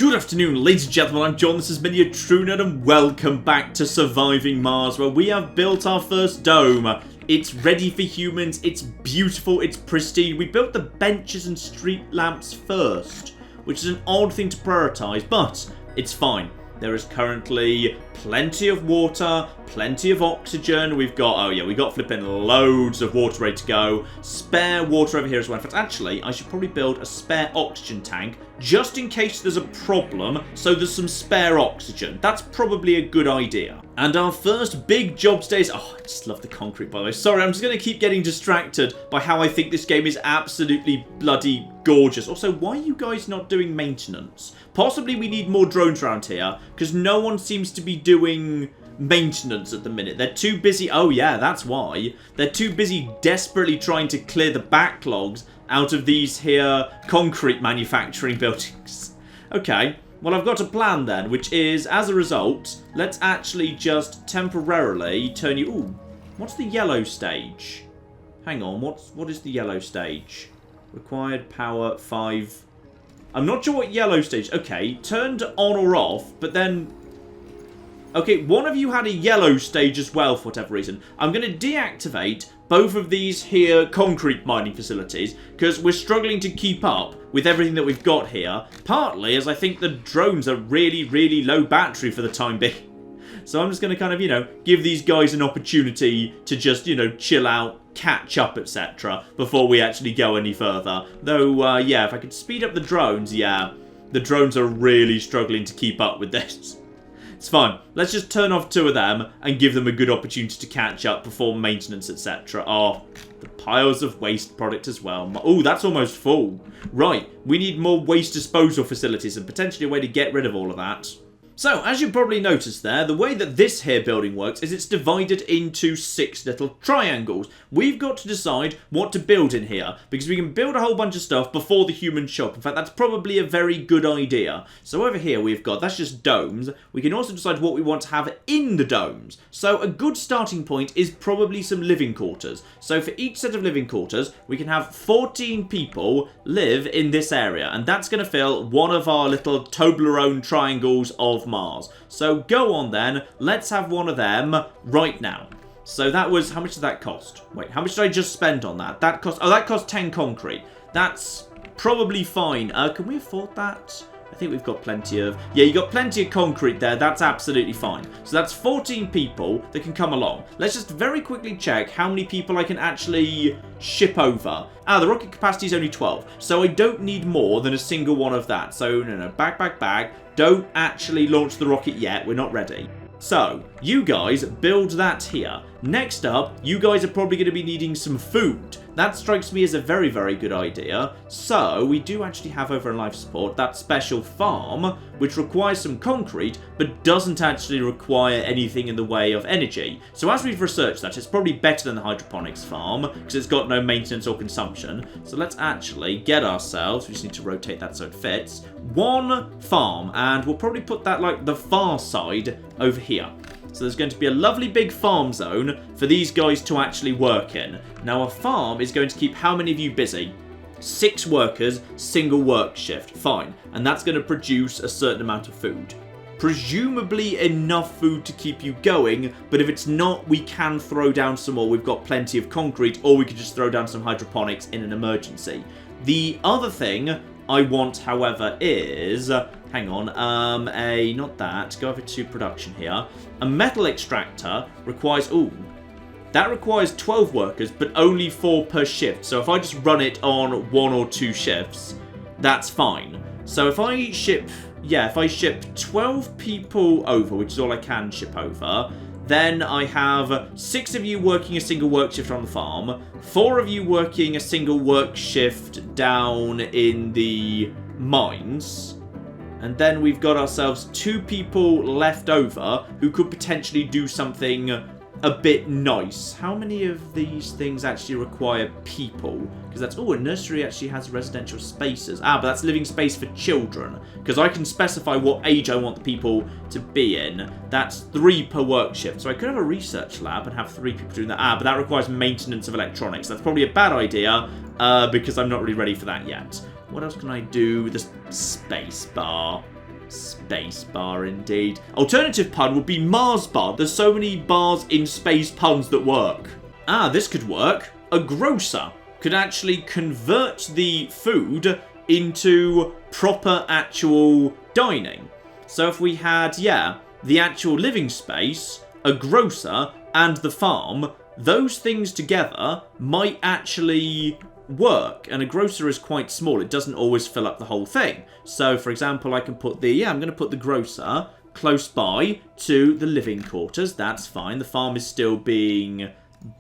Good afternoon, ladies and gentlemen, I'm John, this is Miniatruner, and welcome back to Surviving Mars, where we have built our first dome. It's ready for humans, it's beautiful, it's pristine. We built the benches and street lamps first, which is an odd thing to prioritise, but it's fine. There is currently plenty of water, plenty of oxygen. We've got, we got flipping loads of water ready to go. Spare water over here as well. In fact, actually, I should probably build a spare oxygen tank just in case there's a problem, so there's some spare oxygen. That's probably a good idea. And our first big job today is... Oh, I just love the concrete, by the way. Sorry, I'm just going to keep getting distracted by how I think this game is absolutely bloody gorgeous. Also, why are you guys not doing maintenance? Possibly we need more drones around here, because no one seems to be doing maintenance at the minute. They're too busy... Oh, yeah, that's why. They're too busy desperately trying to clear the backlogs out of these here concrete manufacturing buildings. Okay, well, I've got a plan then, which is, as a result, let's actually just temporarily turn you... Ooh, what's the yellow stage? Hang on, what is the yellow stage? Required power 5... I'm not sure what yellow stage... Okay, turned on or off, but then... Okay, one of you had a yellow stage as well for whatever reason. I'm going to deactivate both of these here concrete mining facilities because we're struggling to keep up with everything that we've got here. Partly as I think the drones are really, really low battery for the time being. So I'm just going to kind of, give these guys an opportunity to just, chill out, catch up, etc. before we actually go any further. Though, yeah, if I could speed up the drones, yeah, the drones are really struggling to keep up with this. It's fine. Let's just turn off 2 of them and give them a good opportunity to catch up, perform maintenance, etc. Oh, the piles of waste product as well. Oh, that's almost full. Right, we need more waste disposal facilities and potentially a way to get rid of all of that. So, as you probably noticed there, the way that this here building works is it's divided into 6 little triangles. We've got to decide what to build in here, because we can build a whole bunch of stuff before the humans show up. In fact, that's probably a very good idea. So over here we've got, that's just domes. We can also decide what we want to have in the domes. So a good starting point is probably some living quarters. So for each set of living quarters, we can have 14 people live in this area, and that's going to fill one of our little Toblerone triangles of Mars. So go on then, let's have one of them right now. So that was, how much did that cost? Wait, how much did I just spend on that? That cost 10 concrete. That's probably fine. Can we afford that? I think we've got plenty of... Yeah, you got plenty of concrete there. That's absolutely fine. So that's 14 people that can come along. Let's just very quickly check how many people I can actually ship over. The rocket capacity is only 12. So I don't need more than a single one of that. So, no, back. Don't actually launch the rocket yet. We're not ready. So, you guys build that here. Next up, you guys are probably going to be needing some food. That strikes me as a very, very good idea. So, we do actually have over in life support that special farm, which requires some concrete, but doesn't actually require anything in the way of energy. So, as we've researched that, it's probably better than the hydroponics farm, because it's got no maintenance or consumption. So, let's actually get ourselves, we just need to rotate that so it fits, one farm, and we'll probably put that, like, the far side over here. So there's going to be a lovely big farm zone for these guys to actually work in. Now a farm is going to keep how many of you busy? 6 workers, single work shift. Fine. And that's going to produce a certain amount of food. Presumably enough food to keep you going, but if it's not, we can throw down some more. We've got plenty of concrete, or we could just throw down some hydroponics in an emergency. The other thing I want, however, is... Hang on, not that. Go over to production here. A metal extractor requires... Ooh. That requires 12 workers, but only 4 per shift. So if I just run it on 1 or 2 shifts, that's fine. So if I ship... Yeah, if I ship 12 people over, which is all I can ship over, then I have 6 of you working a single work shift on the farm, 4 of you working a single work shift down in the mines, and then we've got ourselves 2 people left over who could potentially do something a bit nice. How many of these things actually require people? Because that's... Oh, a nursery actually has residential spaces. But that's living space for children. Because I can specify what age I want the people to be in. That's 3 per work shift. So I could have a research lab and have 3 people doing that. But that requires maintenance of electronics. That's probably a bad idea because I'm not really ready for that yet. What else can I do with the space bar? Space bar, indeed. Alternative pun would be Mars bar. There's so many bars in space puns that work. Ah, this could work. A grocer could actually convert the food into proper actual dining. So if we had, yeah, the actual living space, a grocer, and the farm, those things together might actually work. And a grocer is quite small. It doesn't always fill up the whole thing. So, for example, I can put the, I'm going to put the grocer close by to the living quarters. That's fine. The farm is still being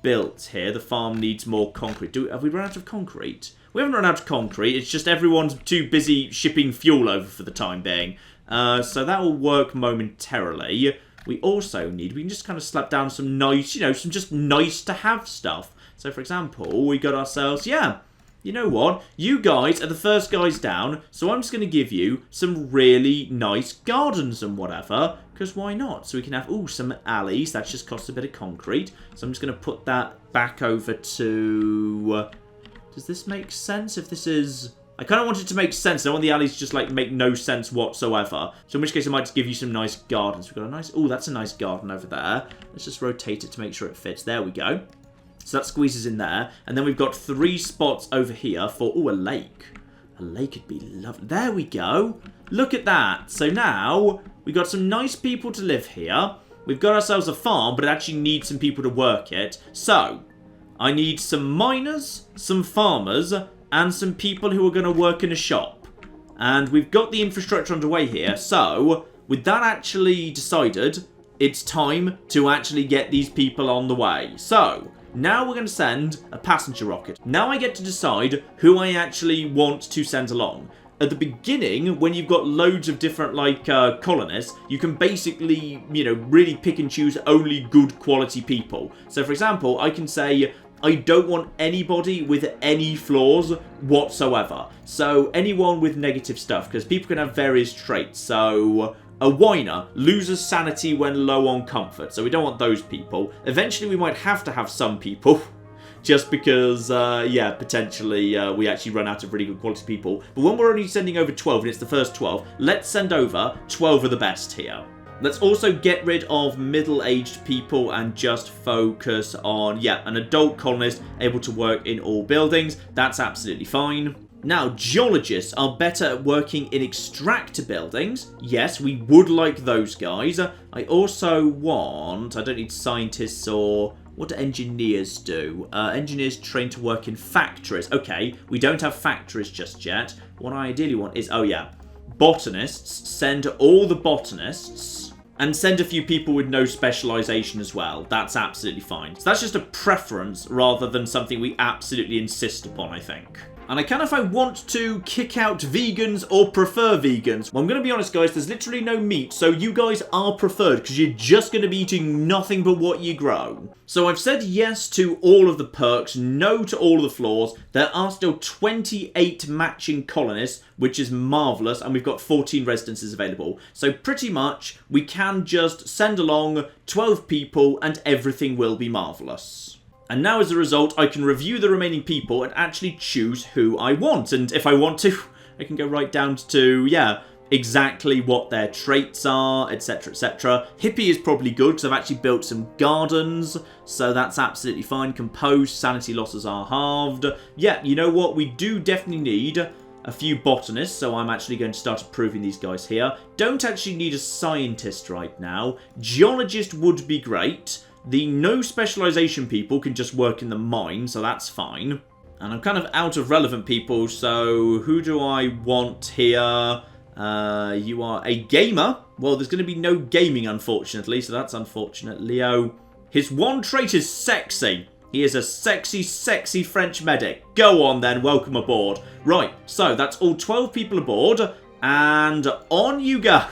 built here. The farm needs more concrete. Have we run out of concrete? We haven't run out of concrete. It's just everyone's too busy shipping fuel over for the time being. So that will work momentarily. We also need, we can just kind of slap down some nice, some just nice to have stuff. So, for example, we got ourselves, yeah, you know what? You guys are the first guys down, so I'm just going to give you some really nice gardens and whatever, because why not? So we can have, some alleys. That just costs a bit of concrete. So I'm just going to put that back over to, does this make sense? If this is, I kind of want it to make sense. I don't want the alleys to just, make no sense whatsoever. So in which case, I might just give you some nice gardens. We've got a nice, that's a nice garden over there. Let's just rotate it to make sure it fits. There we go. So that squeezes in there. And then we've got 3 spots over here for, a lake. A lake would be lovely. There we go. Look at that. So now, we've got some nice people to live here. We've got ourselves a farm, but it actually needs some people to work it. So, I need some miners, some farmers, and some people who are going to work in a shop. And we've got the infrastructure underway here. So, with that actually decided, it's time to actually get these people on the way. So, now we're going to send a passenger rocket. Now I get to decide who I actually want to send along. At the beginning, when you've got loads of different, colonists, you can basically, really pick and choose only good quality people. So, for example, I can say, I don't want anybody with any flaws whatsoever. So, anyone with negative stuff, because people can have various traits. So, a whiner loses sanity when low on comfort, so we don't want those people. Eventually, we might have to have some people, just because, potentially we actually run out of really good quality people. But when we're only sending over 12, and it's the first 12, let's send over 12 of the best here. Let's also get rid of middle-aged people and just focus on, an adult colonist able to work in all buildings. That's absolutely fine. Now, geologists are better at working in extractor buildings. Yes, we would like those guys. I also want, I don't need scientists or, what do engineers do? Engineers trained to work in factories. Okay, we don't have factories just yet. What I ideally want is, botanists. Send all the botanists. And send a few people with no specialisation as well. That's absolutely fine. So that's just a preference rather than something we absolutely insist upon, I think. And I want to kick out vegans or prefer vegans. Well, I'm going to be honest, guys, there's literally no meat, so you guys are preferred because you're just going to be eating nothing but what you grow. So I've said yes to all of the perks, no to all of the flaws. There are still 28 matching colonists, which is marvellous, and we've got 14 residences available. So pretty much, we can just send along 12 people and everything will be marvellous. And now, as a result, I can review the remaining people and actually choose who I want. And if I want to, I can go right down to, exactly what their traits are, etc, etc. Hippie is probably good because I've actually built some gardens, so that's absolutely fine. Composed, sanity losses are halved. Yeah, you know what? We do definitely need a few botanists, so I'm actually going to start approving these guys here. Don't actually need a scientist right now. Geologist would be great. The no specialisation people can just work in the mine, so that's fine. And I'm kind of out of relevant people, so who do I want here? You are a gamer. Well, there's going to be no gaming, unfortunately, so that's unfortunate. Leo, his one trait is sexy. He is a sexy, sexy French medic. Go on then, welcome aboard. Right, so that's all 12 people aboard, and on you go.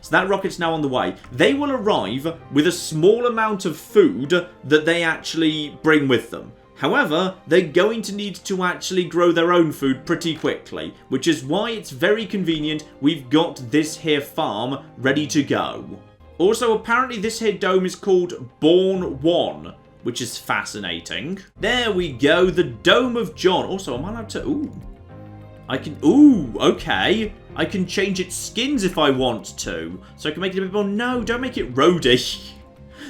So that rocket's now on the way. They will arrive with a small amount of food that they actually bring with them. However, they're going to need to actually grow their own food pretty quickly, which is why it's very convenient we've got this here farm ready to go. Also, apparently this here dome is called Born 1, which is fascinating. There we go, the Dome of John. Also, am I allowed to... I can... okay. I can change its skins if I want to. So I can make it a bit more... No, don't make it roady.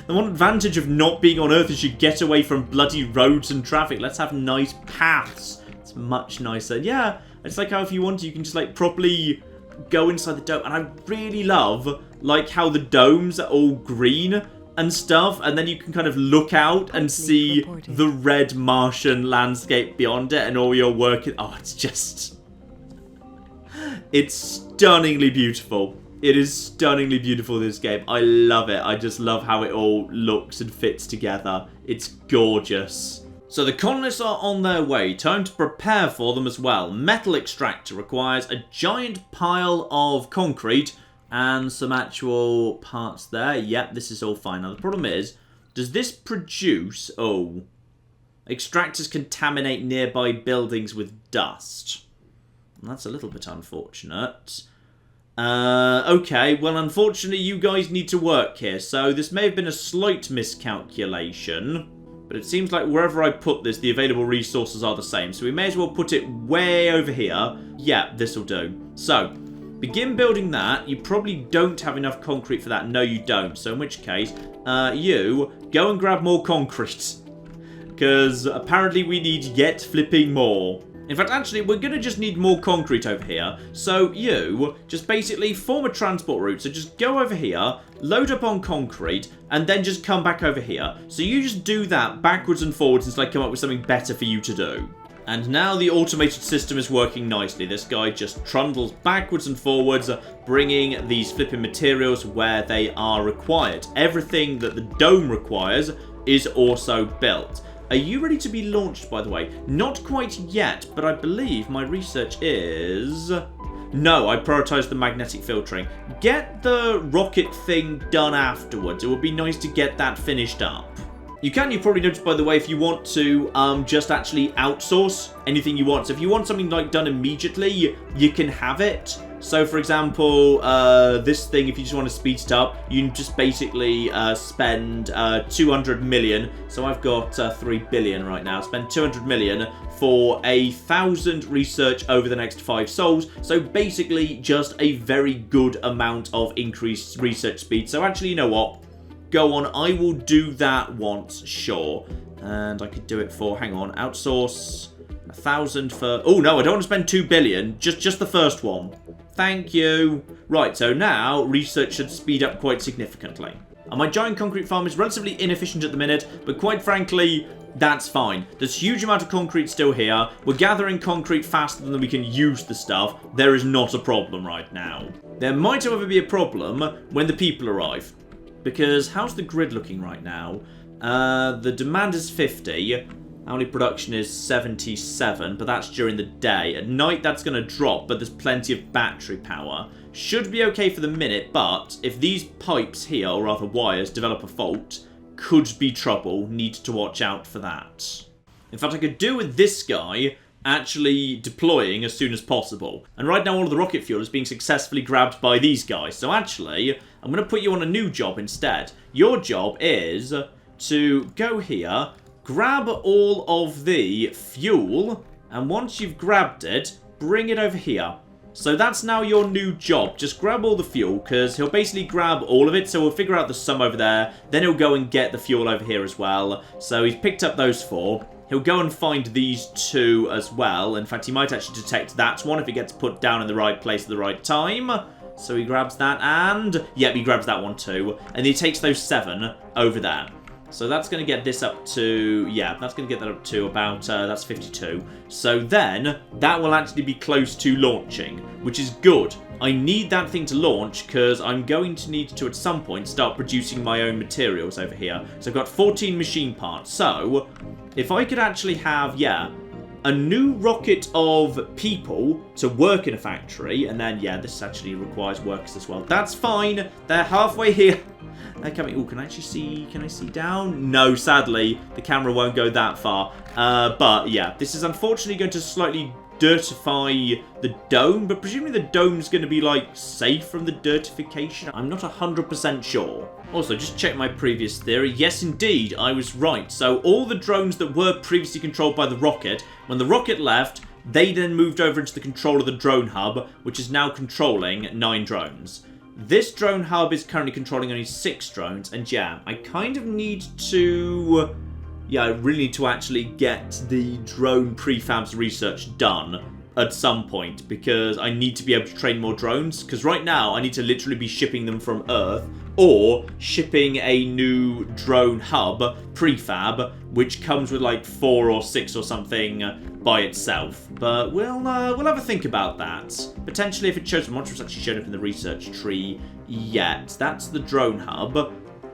The one advantage of not being on Earth is you get away from bloody roads and traffic. Let's have nice paths. It's much nicer. Yeah, it's like how if you want to, you can just like properly go inside the dome. And I really love like how the domes are all green and stuff. And then you can kind of look out and see the red Martian landscape beyond it and all your work. Oh, it's just... It's stunningly beautiful. It is stunningly beautiful, this game. I love it. I just love how it all looks and fits together. It's gorgeous. So the colonists are on their way. Time to prepare for them as well. Metal extractor requires a giant pile of concrete and some actual parts there. Yep, this is all fine. Now the problem is, does this produce... Oh. Extractors contaminate nearby buildings with dust. That's a little bit unfortunate. Okay, well, unfortunately, you guys need to work here, so this may have been a slight miscalculation, but it seems like wherever I put this, the available resources are the same, so we may as well put it way over here. Yeah, this'll do. So, begin building that. You probably don't have enough concrete for that. No, you don't, so in which case, you go and grab more concrete, because apparently we need yet flipping more. In fact, actually, we're going to just need more concrete over here. So you just basically form a transport route. So just go over here, load up on concrete, and then just come back over here. So you just do that backwards and forwards until I come up with something better for you to do. And now the automated system is working nicely. This guy just trundles backwards and forwards, bringing these flipping materials where they are required. Everything that the dome requires is also built. Are you ready to be launched, by the way? Not quite yet, but I believe my research is... No, I prioritized the magnetic filtering. Get the rocket thing done afterwards. It would be nice to get that finished up. You probably noticed, by the way, if you want to just actually outsource anything you want. So if you want something like done immediately, you can have it. So, for example, this thing, if you just want to speed it up, you can just basically spend 200 million. So I've got 3 billion right now. Spend 200 million for 1,000 research over the next 5 sols. So basically just a very good amount of increased research speed. So actually, you know what? Go on, I will do that once, sure. And I could do it for, hang on, outsource 1,000 for... Oh, no, I don't want to spend 2 billion. Just the first one. Thank you. Right, so now research should speed up quite significantly. And my giant concrete farm is relatively inefficient at the minute, but quite frankly, that's fine. There's a huge amount of concrete still here. We're gathering concrete faster than we can use the stuff. There is not a problem right now. There might, however, be a problem when the people arrive. Because how's the grid looking right now? The demand is 50. Hourly production is 77, but that's during the day. At night, that's going to drop, but there's plenty of battery power. Should be okay for the minute, but if these pipes here, or rather wires, develop a fault, could be trouble. Need to watch out for that. In fact, I could do with this guy actually deploying as soon as possible. And right now, all of the rocket fuel is being successfully grabbed by these guys. So actually, I'm going to put you on a new job instead. Your job is to go here, grab all of the fuel, and once you've grabbed it, bring it over here. So that's now your new job. Just grab all the fuel, because he'll basically grab all of it, so we'll figure out the sum over there. Then he'll go and get the fuel over here as well. So he's picked up those 4. He'll go and find these 2 as well. In fact, he might actually detect that one if it gets put down in the right place at the right time. So he grabs that, and... Yep, he grabs that one too. And he takes those 7 over there. So that's going to get this up to, yeah, that's going to get that up to about, that's 52. So then, that will actually be close to launching, which is good. I need that thing to launch because I'm going to need to, at some point, start producing my own materials over here. So I've got 14 machine parts. So, if I could actually have, yeah, a new rocket of people to work in a factory, and then, yeah, this actually requires workers as well. That's fine. They're halfway here. They're coming. Oh, can I see down? No, sadly, the camera won't go that far. But, yeah, this is unfortunately going to slightly dirtify the dome, but presumably the dome's going to be, like, safe from the dirtification. I'm not 100% sure. Also, just check my previous theory. Yes, indeed, I was right. So all the drones that were previously controlled by the rocket, when the rocket left, They then moved over into the control of the drone hub, which is now controlling 9 drones. This drone hub is currently controlling only 6 drones, and yeah, I kind of need to... Yeah, I really need to actually get the drone prefabs research done at some point, because I need to be able to train more drones, because right now I need to literally be shipping them from Earth, or shipping a new drone hub prefab, which comes with like 4 or 6 or something by itself. But we'll have a think about that. Potentially if it shows, I'm not sure it's actually shown up in the research tree yet. That's the drone hub,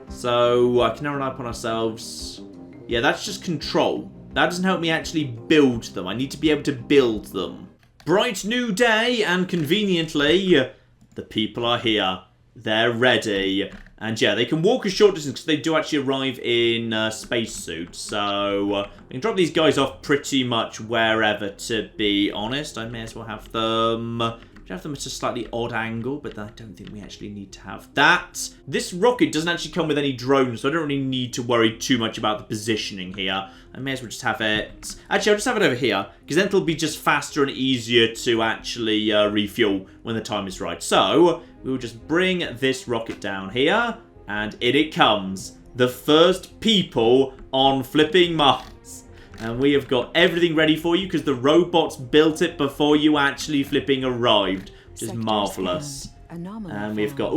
so I can now rely upon ourselves. Yeah, that's just control. That doesn't help me actually build them. I need to be able to build them. Bright new day, and conveniently, the people are here. They're ready. And yeah, they can walk a short distance because they do actually arrive in spacesuits. So we can drop these guys off pretty much wherever, to be honest. I may as well have them... have them at a slightly odd angle, but I don't think we actually need to have that. This rocket doesn't actually come with any drones, so I don't really need to worry too much about the positioning here. I may as well just have it... Actually, I'll just have it over here, because then it'll be just faster and easier to actually refuel when the time is right. So, we will just bring this rocket down here, and in it comes. The first people on flipping Mars. And we have got everything ready for you because the robots built it before you actually flipping arrived, which is marvellous. And we've got,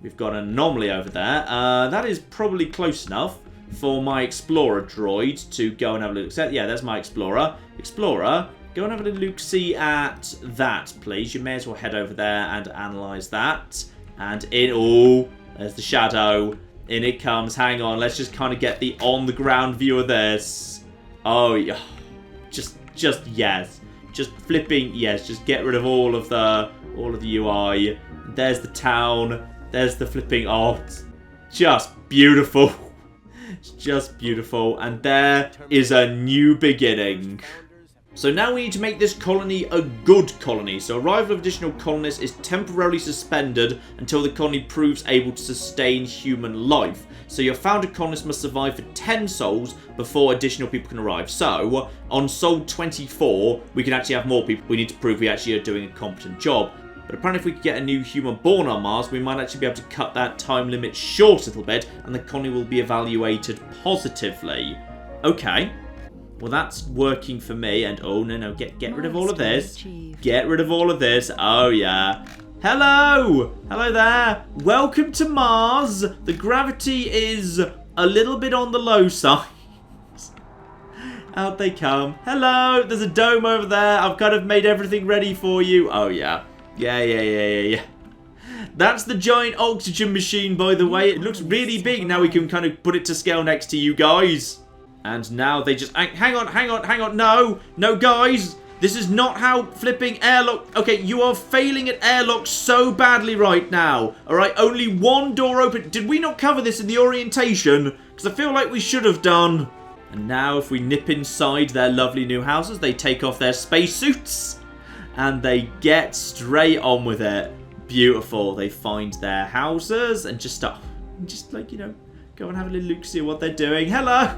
we've got an anomaly over there. That is probably close enough for my Explorer droid to go and have a look. Yeah, there's my Explorer. Explorer, go and have a little look-see at that, please. You may as well head over there and analyse that. And in, there's the shadow. In it comes. Hang on, let's just kind of get the on-the-ground view of this. Oh, yeah. Just yes. Just flipping, yes. Just get rid of all of the UI. There's the town. There's the flipping, it's just beautiful. It's just beautiful. And there is a new beginning. So now we need to make this colony a good colony. So arrival of additional colonists is temporarily suspended until the colony proves able to sustain human life. So your founder colonist must survive for 10 souls before additional people can arrive. So on soul 24, we can actually have more people. We need to prove we actually are doing a competent job. But apparently if we could get a new human born on Mars, we might actually be able to cut that time limit short a little bit, and the colony will be evaluated positively. Okay. Well, that's working for me. And oh, no, get rid of all of this. Get rid of all of this. Oh, yeah. Hello! Hello there. Welcome to Mars. The gravity is a little bit on the low side. Out they come. Hello! There's a dome over there. I've kind of made everything ready for you. Oh, yeah. Yeah. That's the giant oxygen machine, by the way. It looks really big. Now we can kind of put it to scale next to you guys. And now they just... Hang on. No, guys. This is not how flipping airlock... Okay, you are failing at airlock so badly right now. Alright, only one door open. Did we not cover this in the orientation? Because I feel like we should have done. And now if we nip inside their lovely new houses, they take off their spacesuits. And they get straight on with it. Beautiful. They find their houses and just start... Just like, you know, go and have a little look, see what they're doing. Hello!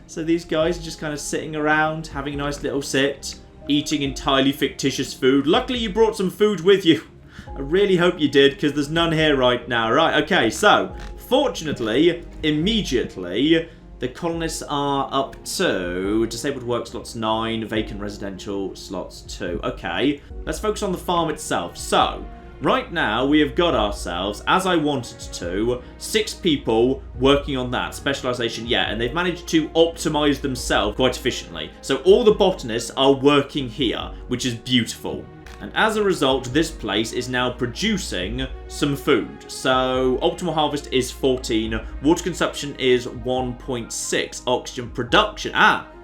So these guys are just kind of sitting around, having a nice little sit, eating entirely fictitious food. Luckily, you brought some food with you. I really hope you did, because there's none here right now. Right, okay, so, fortunately, immediately, the colonists are up to disabled work slots 9, vacant residential slots 2. Okay, let's focus on the farm itself. So, right now, we have got ourselves, as I wanted to, 6 people working on that. Specialisation, yeah, and they've managed to optimise themselves quite efficiently. So all the botanists are working here, which is beautiful. And as a result, this place is now producing some food. So optimal harvest is 14, water consumption is 1.6, oxygen production,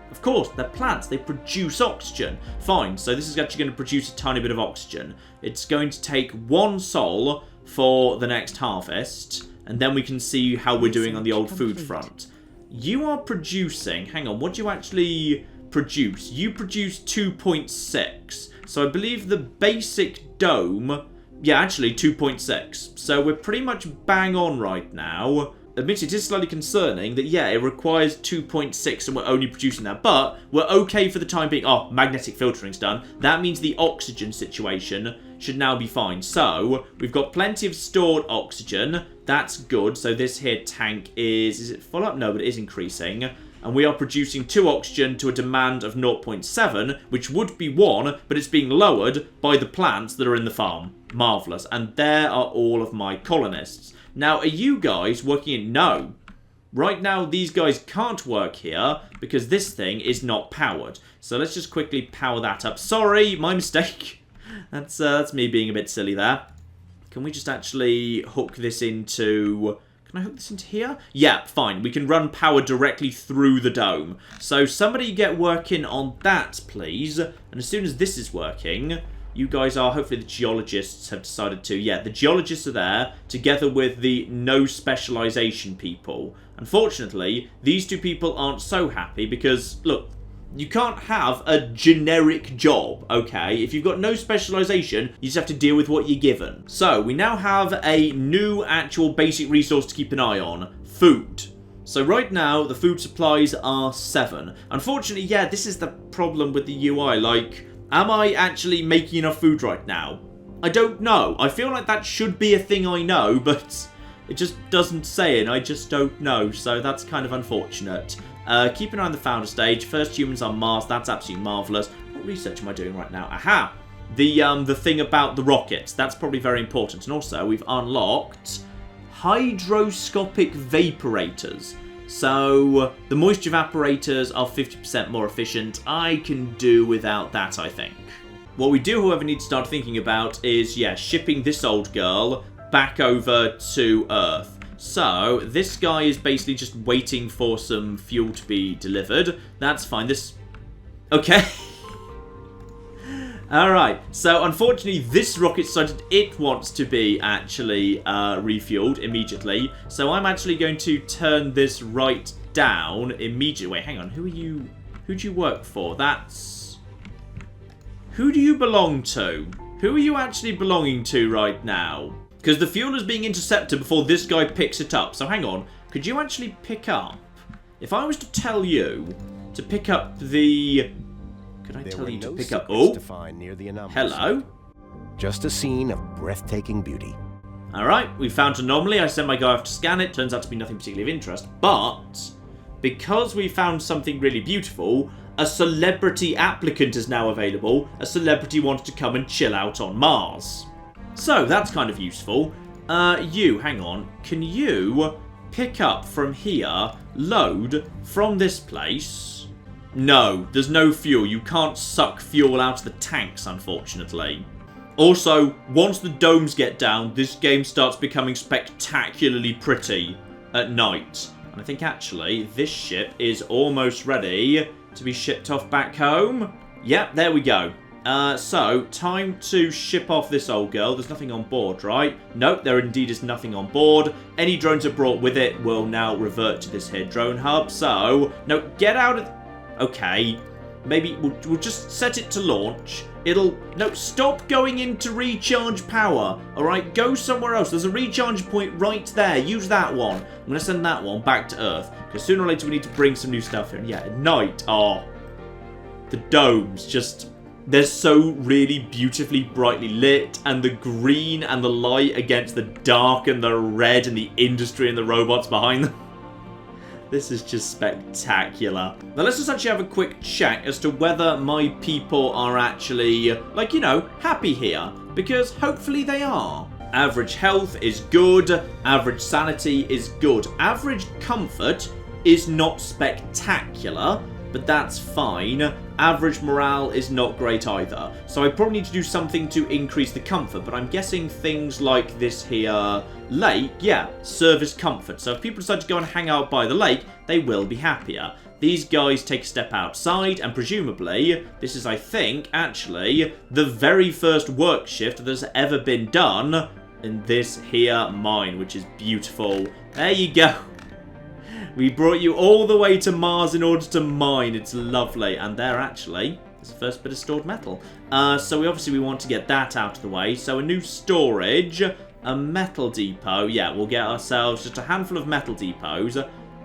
of course, they're plants. They produce oxygen. Fine, so this is actually going to produce a tiny bit of oxygen. It's going to take 1 sol for the next harvest, and then we can see how we're doing on the old food front. You are producing... Hang on, what do you actually produce? You produce 2.6. So I believe the basic dome... Yeah, actually 2.6. So we're pretty much bang on right now. admittedly, it is slightly concerning that, yeah, it requires 2.6 and we're only producing that. But we're okay for the time being. Oh, magnetic filtering's done. That means the oxygen situation should now be fine. So, we've got plenty of stored oxygen. That's good. So this here tank is it full up? No, but it is increasing. And we are producing 2 oxygen to a demand of 0.7, which would be 1, but it's being lowered by the plants that are in the farm. Marvellous. And there are all of my colonists. Now, are you guys working in... No. Right now, these guys can't work here because this thing is not powered. So let's just quickly power that up. Sorry, my mistake. That's me being a bit silly there. Can we just actually hook this into... Can I hook this into here? Yeah, fine. We can run power directly through the dome. So somebody get working on that, please. And as soon as this is working... You guys are, hopefully the geologists have decided to. Yeah, the geologists are there, together with the no specialization people. Unfortunately, these 2 people aren't so happy because, look, you can't have a generic job, okay? If you've got no specialization, you just have to deal with what you're given. So, we now have a new actual basic resource to keep an eye on. Food. So right now, the food supplies are 7. Unfortunately, yeah, this is the problem with the UI, like... Am I actually making enough food right now? I don't know. I feel like that should be a thing I know, but it just doesn't say it, and I just don't know, so that's kind of unfortunate. Keep an eye on the founder stage. First humans on Mars, that's absolutely marvellous. What research am I doing right now? Aha! The thing about the rockets, that's probably very important. And also, we've unlocked hydroscopic vaporators. So, the moisture evaporators are 50% more efficient. I can do without that, I think. What we do, however, need to start thinking about is, yeah, shipping this old girl back over to Earth. So, this guy is basically just waiting for some fuel to be delivered. That's fine. Okay. Alright, so unfortunately this rocket decided it wants to be actually refueled immediately. So I'm actually going to turn this right down immediately. Wait, hang on, who do you work for? Who do you belong to? Who are you actually belonging to right now? Because the fuel is being intercepted before this guy picks it up. So hang on, could you actually pick up? If I was to tell you to pick up the... Could I tell you to pick up... Oh, hello. Just a scene of breathtaking beauty. Alright, we found an anomaly. I sent my guy off to scan it. Turns out to be nothing particularly of interest. But, because we found something really beautiful, a celebrity applicant is now available. A celebrity wants to come and chill out on Mars. So, that's kind of useful. Hang on. Can you pick up from here, load from this place... No, there's no fuel. You can't suck fuel out of the tanks, unfortunately. Also, once the domes get down, this game starts becoming spectacularly pretty at night. And I think, actually, this ship is almost ready to be shipped off back home. Yep, there we go. So, time to ship off this old girl. There's nothing on board, right? Nope, there indeed is nothing on board. Any drones it brought with it will now revert to this here drone hub. So, no, get out of... Okay, maybe we'll just set it to launch. No, stop going into recharge power. Alright, go somewhere else. There's a recharge point right there. Use that one. I'm going to send that one back to Earth. Because sooner or later we need to bring some new stuff in. Yeah, at night. Oh, the domes just... They're so really beautifully brightly lit. And the green and the light against the dark and the red and the industry and the robots behind them. This is just spectacular. Now let's just actually have a quick check as to whether my people are actually, like, you know, happy here. Because hopefully they are. Average health is good. Average sanity is good. Average comfort is not spectacular, but that's fine. Average morale is not great either. So I probably need to do something to increase the comfort, but I'm guessing things like this here lake, yeah, service comfort. So if people decide to go and hang out by the lake, they will be happier. These guys take a step outside, and presumably, this is, I think, actually, the very first work shift that's ever been done in this here mine, which is beautiful. There you go. We brought you all the way to Mars in order to mine. It's lovely. And there, actually, is the first bit of stored metal. So we want to get that out of the way. So a new storage. a metal depot. Yeah, we'll get ourselves just a handful of metal depots.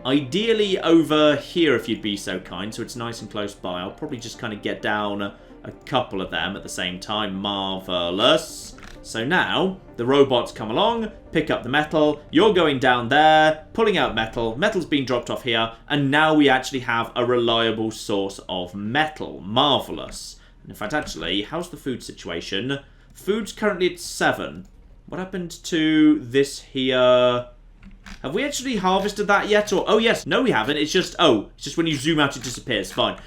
Ideally over here, if you'd be so kind, so it's nice and close by. I'll probably just kind of get down a couple of them at the same time. Marvellous. So now, the robots come along, pick up the metal, you're going down there, pulling out metal, metal's being dropped off here, and now we actually have a reliable source of metal. Marvellous. And in fact, actually, how's the food situation? Food's currently at 7. What happened to this here? Have we actually harvested that yet? Or, oh yes, no we haven't. It's just when you zoom out it disappears. Fine.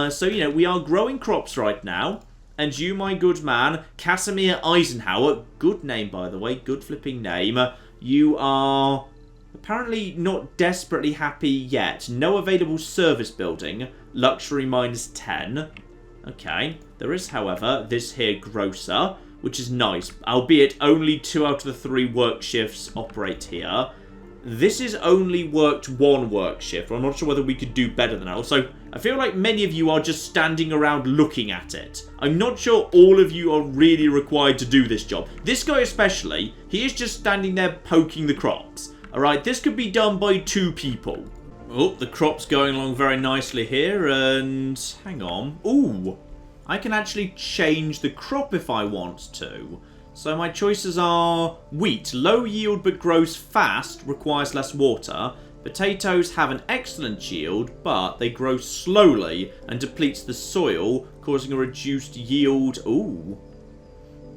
So, you know, we are growing crops right now. And you, my good man, Casimir Eisenhower, good name by the way, good flipping name. You are apparently not desperately happy yet. No available service building. Luxury -10. Okay. There is, however, this here grocer, which is nice. Albeit only 2 out of the 3 work shifts operate here. This is only worked 1 work shift. I'm not sure whether we could do better than that. Also, I feel like many of you are just standing around looking at it. I'm not sure all of you are really required to do this job. This guy especially, he is just standing there poking the crops. Alright, this could be done by 2 people. Oh, the crop's going along very nicely here, and hang on. Ooh, I can actually change the crop if I want to. So my choices are wheat, low yield but grows fast, requires less water. Potatoes have an excellent yield, but they grow slowly and depletes the soil, causing a reduced yield. Ooh.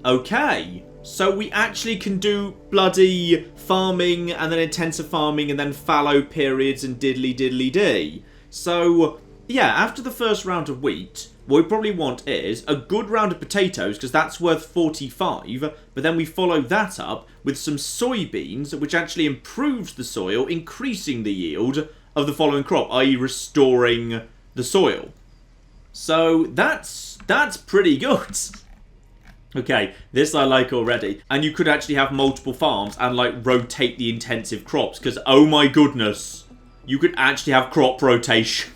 Okay. So we actually can do bloody farming and then intensive farming and then fallow periods and diddly diddly dee. So, yeah, after the first round of wheat, what we probably want is a good round of potatoes, because that's worth 45, but then we follow that up with some soybeans, which actually improves the soil, increasing the yield of the following crop, i.e. restoring the soil. So that's pretty good. Okay, this I like already. And you could actually have multiple farms and, like, rotate the intensive crops, because, oh my goodness, you could actually have crop rotation.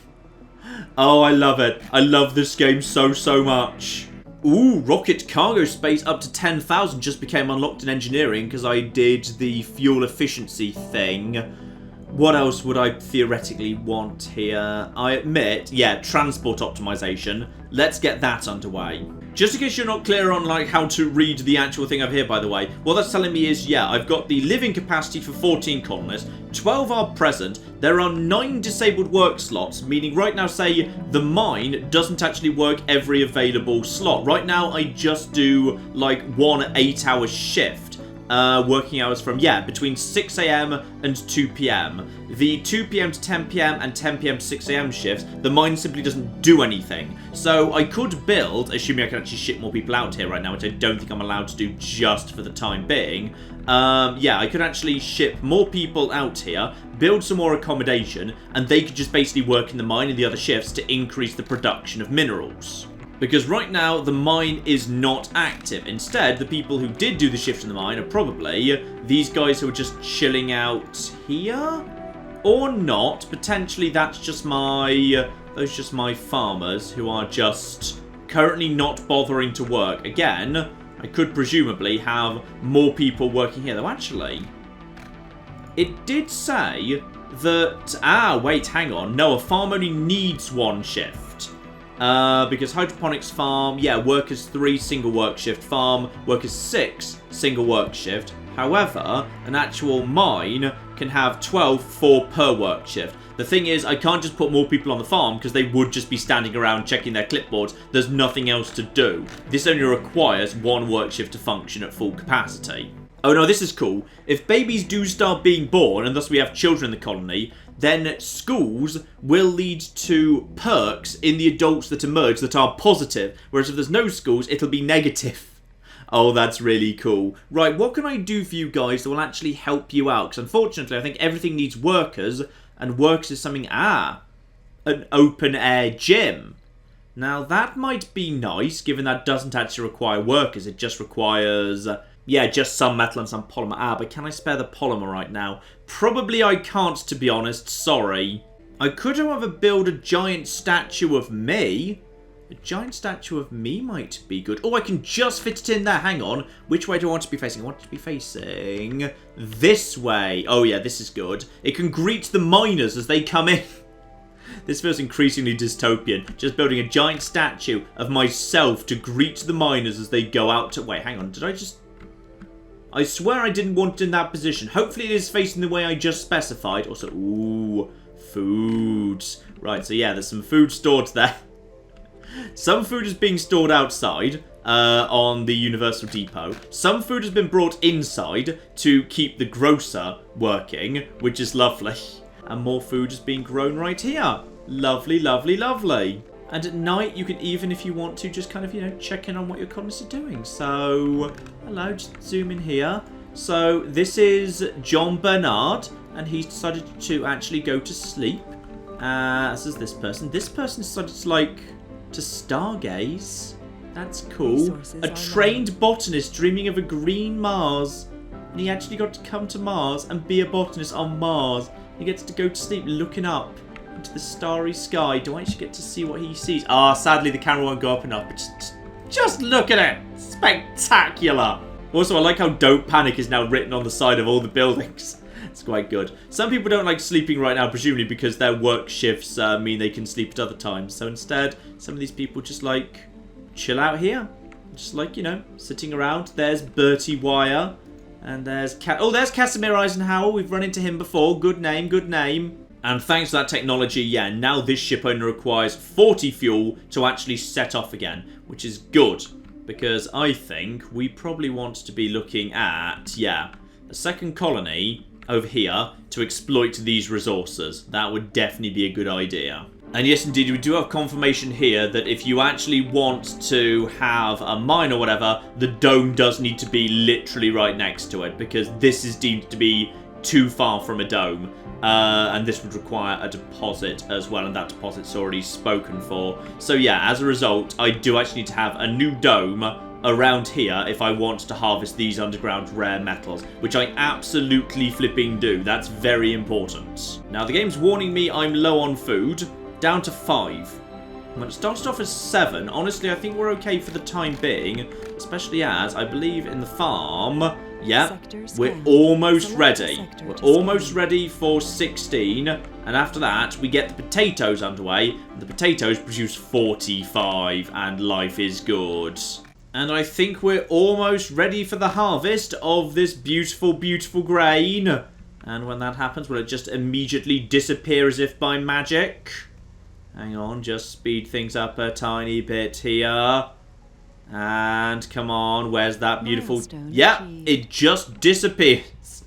Oh, I love it. I love this game so much. Ooh, rocket cargo space up to 10,000 just became unlocked in engineering because I did the fuel efficiency thing. What else would I theoretically want here? I admit, yeah, transport optimization. Let's get that underway. Just in case you're not clear on like how to read the actual thing over here, by the way, what that's telling me is, yeah, I've got the living capacity for 14 colonists, 12 are present, there are 9 disabled work slots, meaning right now, say, the mine doesn't actually work every available slot. Right now, I just do, like, 1 8-hour shift. Working hours from, yeah, between 6 AM and 2 PM. The 2 PM to 10 PM and 10 PM to 6 AM shifts, the mine simply doesn't do anything. So I could build, assuming I can actually ship more people out here right now, which I don't think I'm allowed to do just for the time being. Yeah, I could actually ship more people out here, build some more accommodation, and they could just basically work in the mine in the other shifts to increase the production of minerals. Because right now, the mine is not active. Instead, the people who did do the shift in the mine are probably these guys who are just chilling out here? Or not. Potentially, that's just my... those are just my farmers who are just currently not bothering to work. Again, I could presumably have more people working here. Though, actually, it did say that... ah, wait, hang on. No, a farm only needs 1 shift. Because hydroponics farm, yeah, workers 3, single work shift. Farm, workers 6, single work shift. However, an actual mine can have 12, 4 per work shift. The thing is, I can't just put more people on the farm because they would just be standing around checking their clipboards. There's nothing else to do. This only requires 1 work shift to function at full capacity. Oh no, this is cool. If babies do start being born, and thus we have children in the colony, then schools will lead to perks in the adults that emerge that are positive. Whereas if there's no schools, it'll be negative. Oh, that's really cool. Right, what can I do for you guys that will actually help you out? Because unfortunately, I think everything needs workers, and workers is something... ah, an open-air gym. Now, that might be nice, given that doesn't actually require workers. It just requires... yeah, just some metal and some polymer. Ah, but can I spare the polymer right now? Probably I can't, to be honest. Sorry. I could, however, build a giant statue of me. A giant statue of me might be good. Oh, I can just fit it in there. Hang on. Which way do I want to be facing? I want it to be facing this way. Oh, yeah, this is good. It can greet the miners as they come in. This feels increasingly dystopian. Just building a giant statue of myself to greet the miners as they go out to... Wait, hang on. Did I just... I swear I didn't want it in that position. Hopefully it is facing the way I just specified. Also, ooh, foods. Right, so yeah, there's some food stored there. Some food is being stored outside on the Universal Depot. Some food has been brought inside to keep the grocer working, which is lovely. And more food is being grown right here. Lovely, lovely, lovely. And at night, you can even, if you want to, just kind of, you know, check in on what your colonists are doing. So, hello, just zoom in here. So, this is John Bernard, and he's decided to actually go to sleep. This is this person. This person decided to, like, to stargaze. That's cool. A trained botanist dreaming of a green Mars. And he actually got to come to Mars and be a botanist on Mars. He gets to go to sleep looking up into the starry sky. Do I actually get to see what he sees? Ah, sadly the camera won't go up enough, but just look at it. Spectacular. Also, I like how "Don't Panic" is now written on the side of all the buildings. It's quite good. Some people don't like sleeping right now, presumably because their work shifts mean they can sleep at other times. So instead, some of these people just like chill out here. Just like, you know, sitting around. There's Bertie Wire. And there's there's Casimir Eisenhower. We've run into him before. Good name, good name. And thanks to that technology, yeah, now this ship only requires 40 fuel to actually set off again, which is good. Because I think we probably want to be looking at, yeah, a second colony over here to exploit these resources. That would definitely be a good idea. And yes, indeed, we do have confirmation here that if you actually want to have a mine or whatever, the dome does need to be literally right next to it, because this is deemed to be too far from a dome. And this would require a deposit as well, and that deposit's already spoken for. So yeah, as a result, I do actually need to have a new dome around here if I want to harvest these underground rare metals, which I absolutely flipping do. That's very important. Now, the game's warning me I'm low on food. Down to 5. When it started off as 7, honestly, I think we're okay for the time being, especially as I believe in the farm. Yeah, we're almost ready. We're almost ready for 16, and after that, we get the potatoes underway, and the potatoes produce 45, and life is good. And I think we're almost ready for the harvest of this beautiful, beautiful grain. And when that happens, will it just immediately disappear as if by magic? Hang on, just speed things up a tiny bit here. And come on, where's that beautiful... Yeah, it just disappears.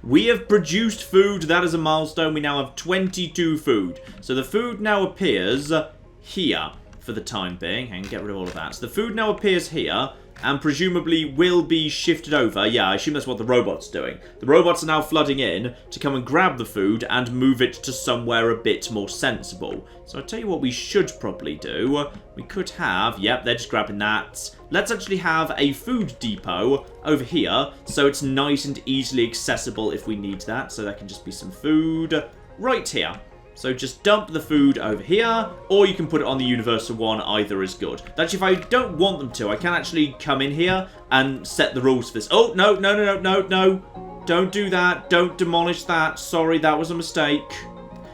We have produced food. That is a milestone. We now have 22 food. So the food now appears here for the time being. Hang on, get rid of all of that. So the food now appears here and presumably will be shifted over. Yeah, I assume that's what the robot's doing. The robots are now flooding in to come and grab the food and move it to somewhere a bit more sensible. So I'll tell you what we should probably do. We could have... Yep, they're just grabbing that. Let's actually have a food depot over here so it's nice and easily accessible if we need that. So there can just be some food right here. So just dump the food over here, or you can put it on the universal one, either is good. Actually, if I don't want them to, I can actually come in here and set the rules for this. Oh, no, no, no, no, no, no. Don't do that. Don't demolish that. Sorry, that was a mistake.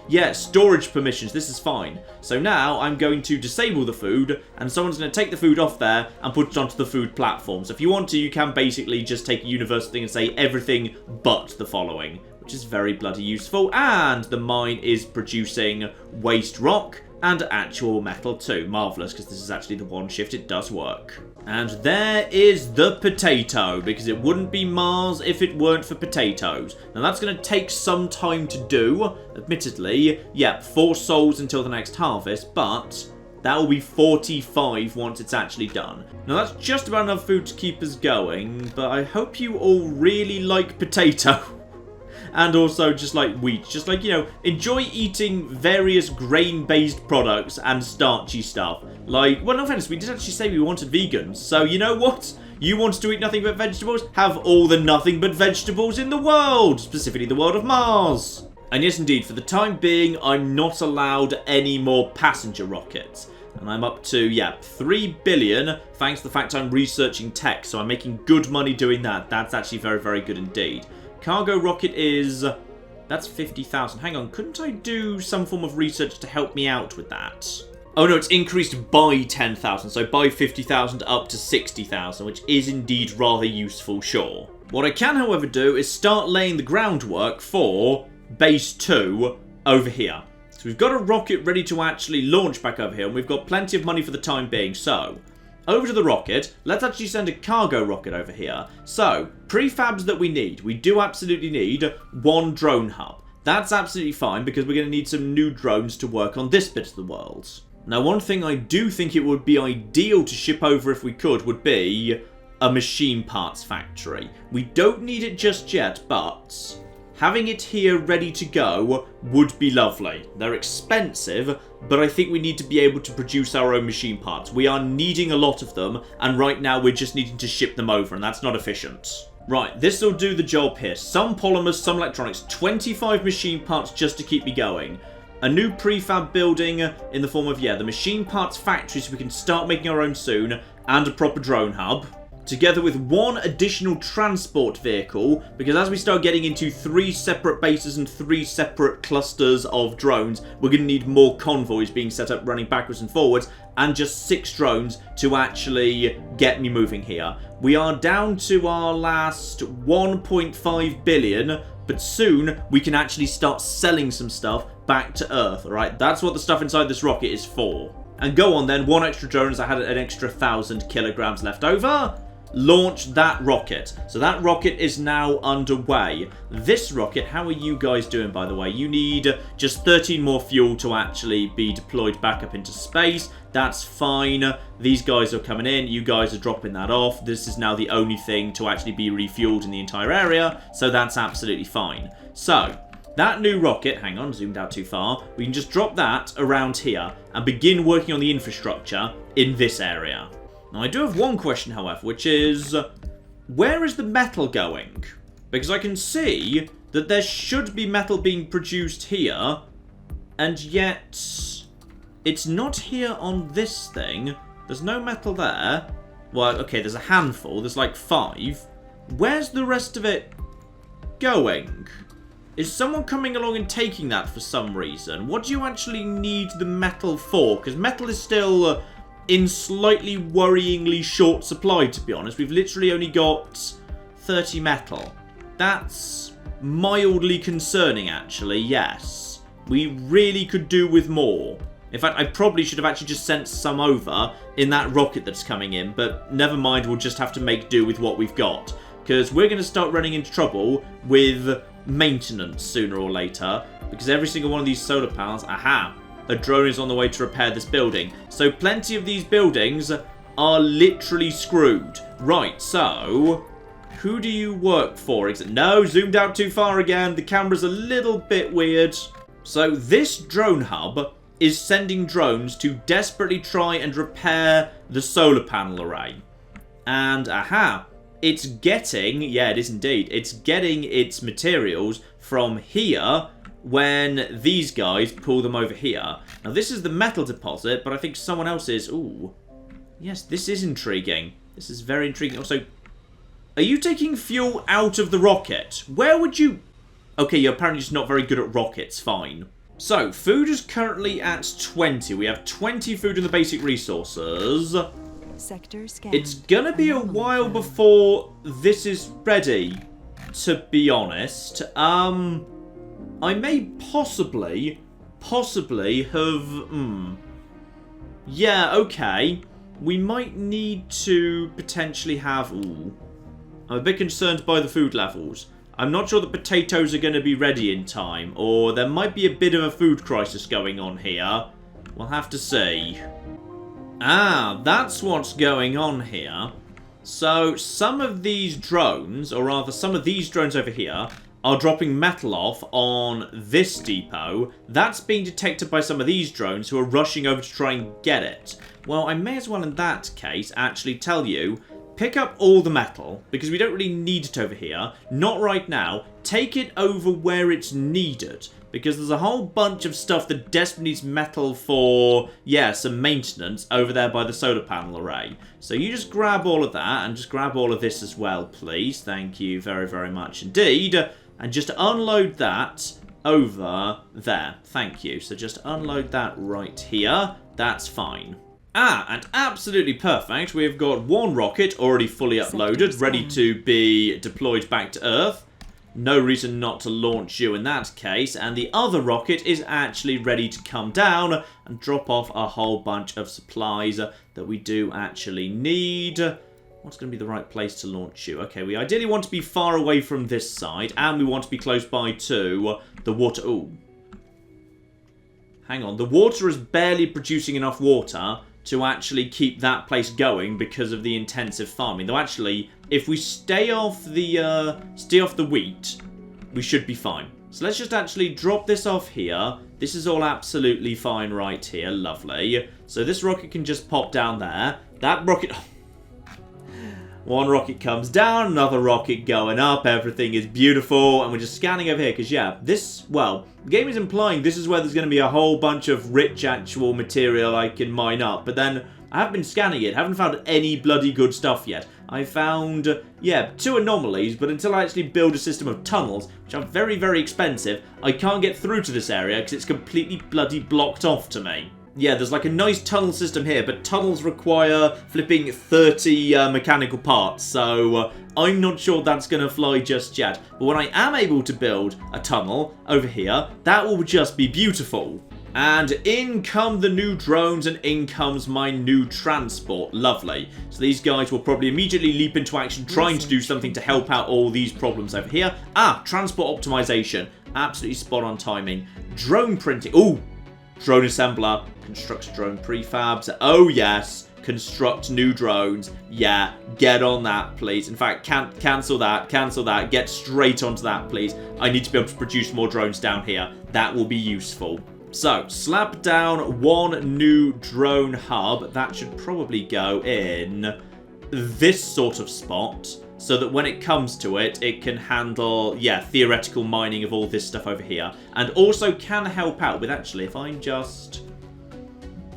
Yeah, storage permissions. This is fine. So now I'm going to disable the food, and someone's going to take the food off there and put it onto the food platform. So if you want to, you can basically just take a universal thing and say everything but the following, which is very bloody useful. And the mine is producing waste rock and actual metal too. Marvellous, because this is actually the one shift it does work. And there is the potato, because it wouldn't be Mars if it weren't for potatoes. Now that's going to take some time to do, admittedly. Yeah, 4 souls until the next harvest, but that will be 45 once it's actually done. Now that's just about enough food to keep us going, but I hope you all really like potato. And also just like wheat. Just like, you know, enjoy eating various grain-based products and starchy stuff. Like, well, no offense, we did actually say we wanted vegans. So, you know what? You want to eat nothing but vegetables? Have all the nothing but vegetables in the world. Specifically the world of Mars. And yes, indeed, for the time being, I'm not allowed any more passenger rockets. And I'm up to, yeah, 3 billion, thanks to the fact I'm researching tech. So I'm making good money doing that. That's actually very, very good indeed. Cargo rocket is... That's 50,000. Hang on, couldn't I do some form of research to help me out with that? Oh no, it's increased by 10,000. So by 50,000 up to 60,000, which is indeed rather useful, sure. What I can, however, do is start laying the groundwork for base 2 over here. So we've got a rocket ready to actually launch back over here, and we've got plenty of money for the time being. So, over to the rocket. Let's actually send a cargo rocket over here. So, prefabs that we need. We do absolutely need 1 drone hub. That's absolutely fine, because we're going to need some new drones to work on this bit of the world. Now, one thing I do think it would be ideal to ship over if we could would be a machine parts factory. We don't need it just yet, but having it here ready to go would be lovely. They're expensive, but I think we need to be able to produce our own machine parts. We are needing a lot of them, and right now we're just needing to ship them over, and that's not efficient. Right, this will do the job here. Some polymers, some electronics, 25 machine parts just to keep me going. A new prefab building in the form of, yeah, the machine parts factory so we can start making our own soon, and a proper drone hub. Together with 1 additional transport vehicle, because as we start getting into 3 separate bases and 3 separate clusters of drones, we're going to need more convoys being set up running backwards and forwards, and just 6 drones to actually get me moving here. We are down to our last 1.5 billion, but soon we can actually start selling some stuff back to Earth, alright? That's what the stuff inside this rocket is for. And go on then, 1 extra drone as I had an extra 1,000 kilograms left over. Launch that rocket. So that rocket is now underway. This rocket, how are you guys doing, by the way? You need just 13 more fuel to actually be deployed back up into space. That's fine. These guys are coming in. You guys are dropping that off. This is now the only thing to actually be refueled in the entire area. So that's absolutely fine. So that new rocket, hang on, zoomed out too far. We can just drop that around here and begin working on the infrastructure in this area. Now, I do have one question, however, which is, where is the metal going? Because I can see that there should be metal being produced here, and yet it's not here on this thing. There's no metal there. Well, okay, there's a handful. There's like 5. Where's the rest of it going? Is someone coming along and taking that for some reason? What do you actually need the metal for? Because metal is still in slightly worryingly short supply, to be honest. We've literally only got 30 metal. That's mildly concerning, actually, yes. We really could do with more. In fact, I probably should have actually just sent some over in that rocket that's coming in, but never mind, we'll just have to make do with what we've got. Because we're going to start running into trouble with maintenance sooner or later, because every single one of these solar panels, aha, a drone is on the way to repair this building. So plenty of these buildings are literally screwed. Right, so who do you work for? No, zoomed out too far again. The camera's a little bit weird. So this drone hub is sending drones to desperately try and repair the solar panel array. And aha, it's getting, yeah, it is indeed, it's getting its materials from here when these guys pull them over here. Now, this is the metal deposit, but I think someone else is... Ooh. Yes, this is intriguing. This is very intriguing. Also, are you taking fuel out of the rocket? Where would you... Okay, you're apparently just not very good at rockets. Fine. So, food is currently at 20. We have 20 food in the basic resources. Sector scan. It's gonna be a while before this is ready, to be honest. I may possibly have... Yeah, okay. We might need to potentially have... Ooh. I'm a bit concerned by the food levels. I'm not sure the potatoes are going to be ready in time, or there might be a bit of a food crisis going on here. We'll have to see. Ah, that's what's going on here. So, some of these drones, or rather some of these drones over here, are dropping metal off on this depot. That's being detected by some of these drones who are rushing over to try and get it. Well, I may as well in that case actually tell you pick up all the metal, because we don't really need it over here. Not right now. Take it over where it's needed, because there's a whole bunch of stuff that desperately needs metal for, yeah, some maintenance over there by the solar panel array. So you just grab all of that, and just grab all of this as well, please. Thank you very, very much indeed. And just unload that over there. Thank you. So just unload that right here. That's fine. Ah, and absolutely perfect. We've got one rocket already fully uploaded, ready to be deployed back to Earth. No reason not to launch you in that case. And the other rocket is actually ready to come down and drop off a whole bunch of supplies that we do actually need. What's going to be the right place to launch you? Okay, we ideally want to be far away from this side, and we want to be close by to the water. Ooh. Hang on. The water is barely producing enough water to actually keep that place going because of the intensive farming. Though actually, if we stay off the wheat, we should be fine. So let's just actually drop this off here. This is all absolutely fine right here. Lovely. So this rocket can just pop down there. That rocket... One rocket comes down, another rocket going up, everything is beautiful, and we're just scanning over here, because, yeah, this, well, the game is implying this is where there's going to be a whole bunch of rich actual material I can mine up, but then I have been scanning it, haven't found any bloody good stuff yet. I found, yeah, 2 anomalies, but until I actually build a system of tunnels, which are very, very expensive, I can't get through to this area, because it's completely bloody blocked off to me. Yeah, there's like a nice tunnel system here, but tunnels require flipping 30 mechanical parts, so I'm not sure that's going to fly just yet. But when I am able to build a tunnel over here, that will just be beautiful. And in come the new drones, and in comes my new transport. Lovely. So these guys will probably immediately leap into action, trying to do something to help out all these problems over here. Ah, transport optimization. Absolutely spot on timing. Drone printing. Ooh. Drone assembler, construct drone prefabs. Oh yes, construct new drones. Yeah, get on that, please. In fact, cancel that, get straight onto that, please. I need to be able to produce more drones down here. That will be useful. So, slap down one new drone hub. That should probably go in this sort of spot, so that when it comes to it, it can handle, yeah, theoretical mining of all this stuff over here. And also can help out with, actually, if I'm just...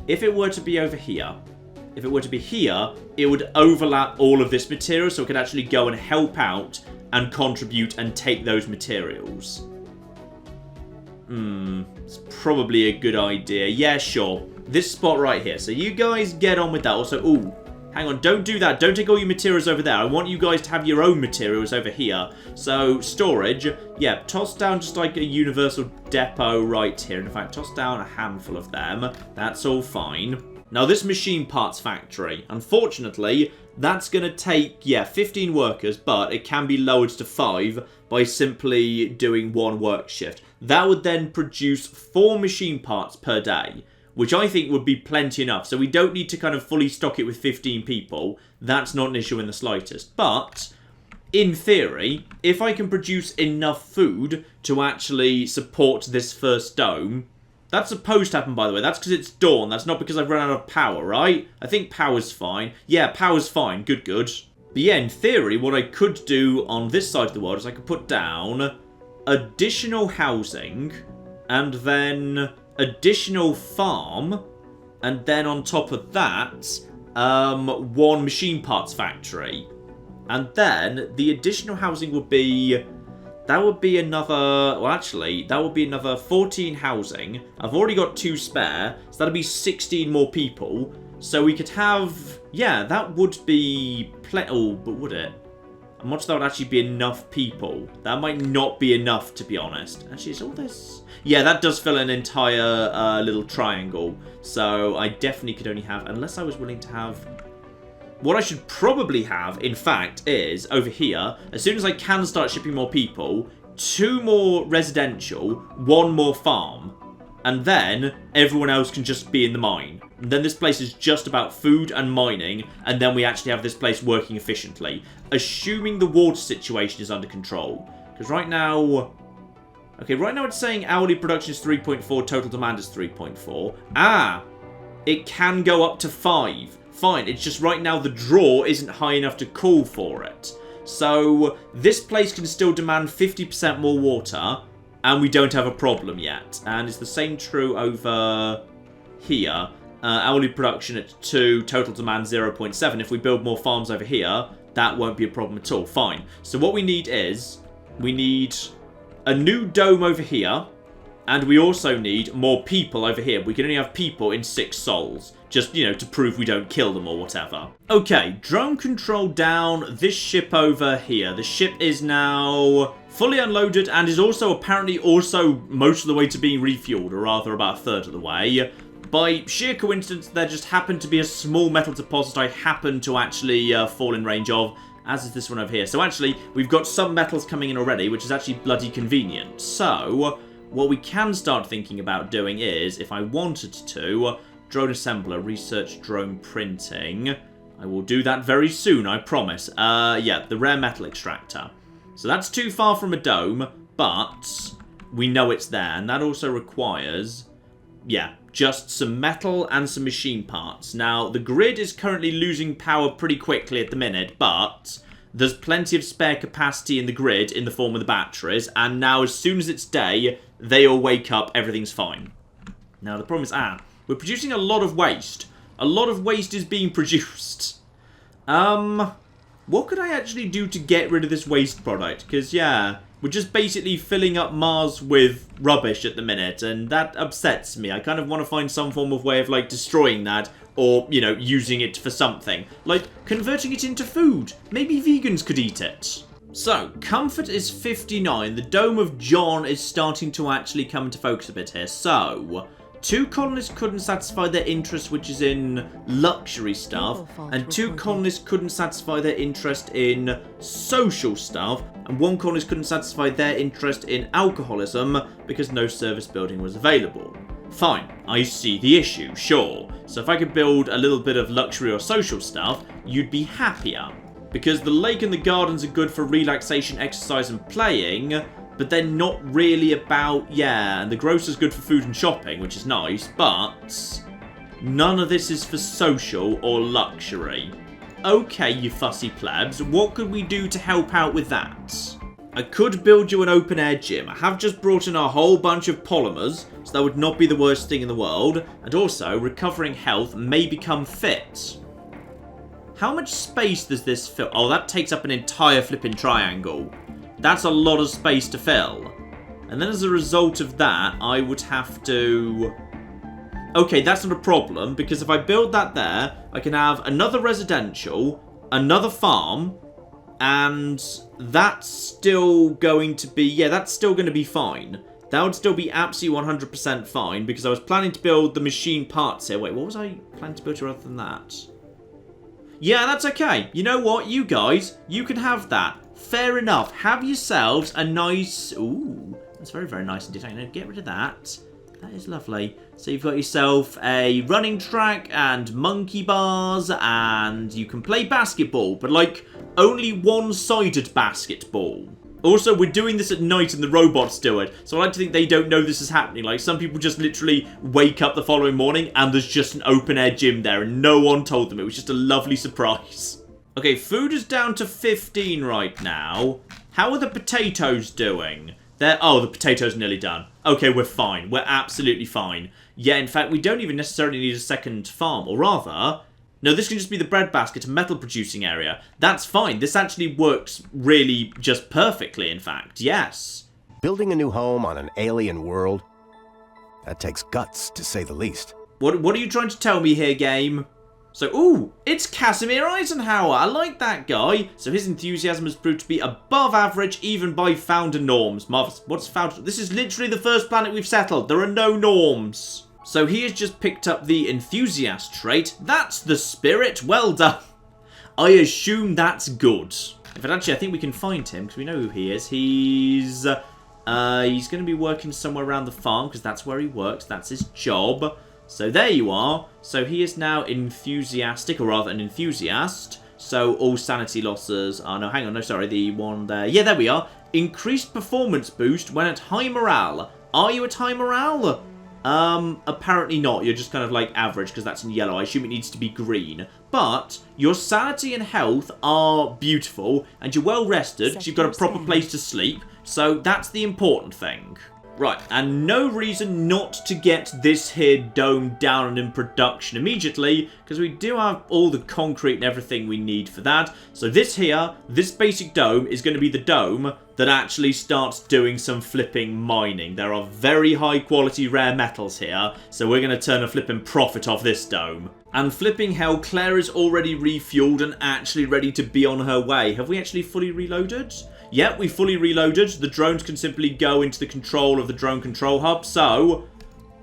If it were to be over here, if it were to be here, it would overlap all of this material, so it could actually go and help out and contribute and take those materials. It's probably a good idea. Yeah, sure. This spot right here. So you guys get on with that. Also, ooh. Hang on, don't do that. Don't take all your materials over there. I want you guys to have your own materials over here. So, storage. Yeah, toss down just like a universal depot right here. In fact, toss down a handful of them. That's all fine. Now, this machine parts factory, unfortunately, that's going to take, yeah, 15 workers, but it can be lowered to 5 by simply doing 1 work shift. That would then produce 4 machine parts per day, which I think would be plenty enough. So we don't need to kind of fully stock it with 15 people. That's not an issue in the slightest. But, in theory, if I can produce enough food to actually support this first dome... That's supposed to happen, by the way. That's because it's dawn. That's not because I've run out of power, right? I think power's fine. Yeah, power's fine. Good, good. But yeah, in theory, what I could do on this side of the world is I could put down additional housing and then additional farm, and then on top of that, 1 machine parts factory. And then the additional housing would be... That would be another... Well, actually, that would be another 14 housing. I've already got 2 spare, so that'd be 16 more people. So we could have... Yeah, that would be... Oh, but would it? I'm not sure that would actually be enough people. That might not be enough, to be honest. Actually, is all this... Yeah, that does fill an entire little triangle. So I definitely could only have... Unless I was willing to have... What I should probably have, in fact, is over here, as soon as I can start shipping more people, 2 more residential, 1 more farm, and then everyone else can just be in the mine. And then this place is just about food and mining, and then we actually have this place working efficiently. Assuming the water situation is under control. Because right now... Okay, right now it's saying hourly production is 3.4, total demand is 3.4. Ah! It can go up to 5. Fine, it's just right now the draw isn't high enough to call for it. So this place can still demand 50% more water, and we don't have a problem yet. And it's the same true over here. Hourly production at 2, total demand 0.7. If we build more farms over here, that won't be a problem at all. Fine. So what we need is, we need a new dome over here, and we also need more people over here. We can only have people in 6 souls. Just, you know, to prove we don't kill them or whatever. Okay, drone control down. This ship over here. The ship is now fully unloaded and is also apparently also most of the way to being refueled, or rather about a third of the way. By sheer coincidence, there just happened to be a small metal deposit I happened to actually fall in range of, as is this one over here. So actually, we've got some metals coming in already, which is actually bloody convenient. So what we can start thinking about doing is, if I wanted to, drone assembler, research drone printing. I will do that very soon, I promise. Yeah, the rare metal extractor. So that's too far from a dome, but we know it's there. And that also requires, yeah, just some metal and some machine parts. Now, the grid is currently losing power pretty quickly at the minute, but there's plenty of spare capacity in the grid in the form of the batteries. And now, as soon as it's day, they all wake up, everything's fine. Now, the problem is, we're producing a lot of waste. A lot of waste is being produced. What could I actually do to get rid of this waste product? Because, yeah, we're just basically filling up Mars with rubbish at the minute, and that upsets me. I kind of want to find some form of way of, like, destroying that, or, you know, using it for something. Like, converting it into food. Maybe vegans could eat it. So, comfort is 59. The Dome of John is starting to actually come into focus a bit here. So, 2 colonists couldn't satisfy their interest, which is in luxury stuff, and 2 colonists couldn't satisfy their interest in social stuff, and 1 colonist couldn't satisfy their interest in alcoholism because no service building was available. Fine, I see the issue, sure. So if I could build a little bit of luxury or social stuff, you'd be happier. Because the lake and the gardens are good for relaxation, exercise and playing, but they're not really about, yeah, and the grocer's good for food and shopping, which is nice, but none of this is for social or luxury. Okay, you fussy plebs, what could we do to help out with that? I could build you an open-air gym. I have just brought in a whole bunch of polymers, so that would not be the worst thing in the world, and also, recovering health may become fit. How much space does this fill? Oh, that takes up an entire flipping triangle. That's a lot of space to fill. And then as a result of that, I would have to... Okay, that's not a problem, because if I build that there, I can have another residential, another farm, and that's still going to be... Yeah, that's still going to be fine. That would still be absolutely 100% fine, because I was planning to build the machine parts here. Wait, what was I planning to build here other than that? Yeah, that's okay. You know what, you guys, you can have that. Fair enough. Have yourselves a nice... Ooh, that's very, very nice indeed. I'm going to get rid of that. That is lovely. So you've got yourself a running track and monkey bars, and you can play basketball, but like only one-sided basketball. Also, we're doing this at night and the robots do it, so I like to think they don't know this is happening. Like, some people just literally wake up the following morning and there's just an open-air gym there and no one told them. It was just a lovely surprise. Okay, food is down to 15 right now. How are the potatoes doing? Oh, the potatoes are nearly done. Okay, we're fine. We're absolutely fine. Yeah, in fact, we don't even necessarily need a second farm. Or rather, no, this can just be the breadbasket and metal producing area. That's fine. This actually works really just perfectly, in fact. Yes. Building a new home on an alien world? That takes guts, to say the least. What are you trying to tell me here, game? So, ooh, it's Casimir Eisenhower. I like that guy. So his enthusiasm has proved to be above average, even by founder norms. Marvelous. What's founder? This is literally the first planet we've settled. There are no norms. So he has just picked up the enthusiast trait. That's the spirit. Well done. I assume that's good. In fact, actually, I think we can find him because we know who he is. He's going to be working somewhere around the farm because that's where he works. That's his job. So there you are. So he is now enthusiastic, or rather an enthusiast. So all sanity losses are... No, hang on. No, sorry. The one there. Yeah, there we are. Increased performance boost when at high morale. Are you at high morale? Apparently not. You're just kind of like average because that's in yellow. I assume it needs to be green. But your sanity and health are beautiful and you're well rested because you've got a proper place to sleep. So that's the important thing. Right, and no reason not to get this here dome down and in production immediately, because we do have all the concrete and everything we need for that. So this here, this basic dome is going to be the dome that actually starts doing some flipping mining. There are very high quality rare metals here, so we're going to turn a flipping profit off this dome. And flipping hell, Claire is already refueled and actually ready to be on her way. Have we actually fully reloaded? Yep, we fully reloaded. The drones can simply go into the control of the drone control hub. So,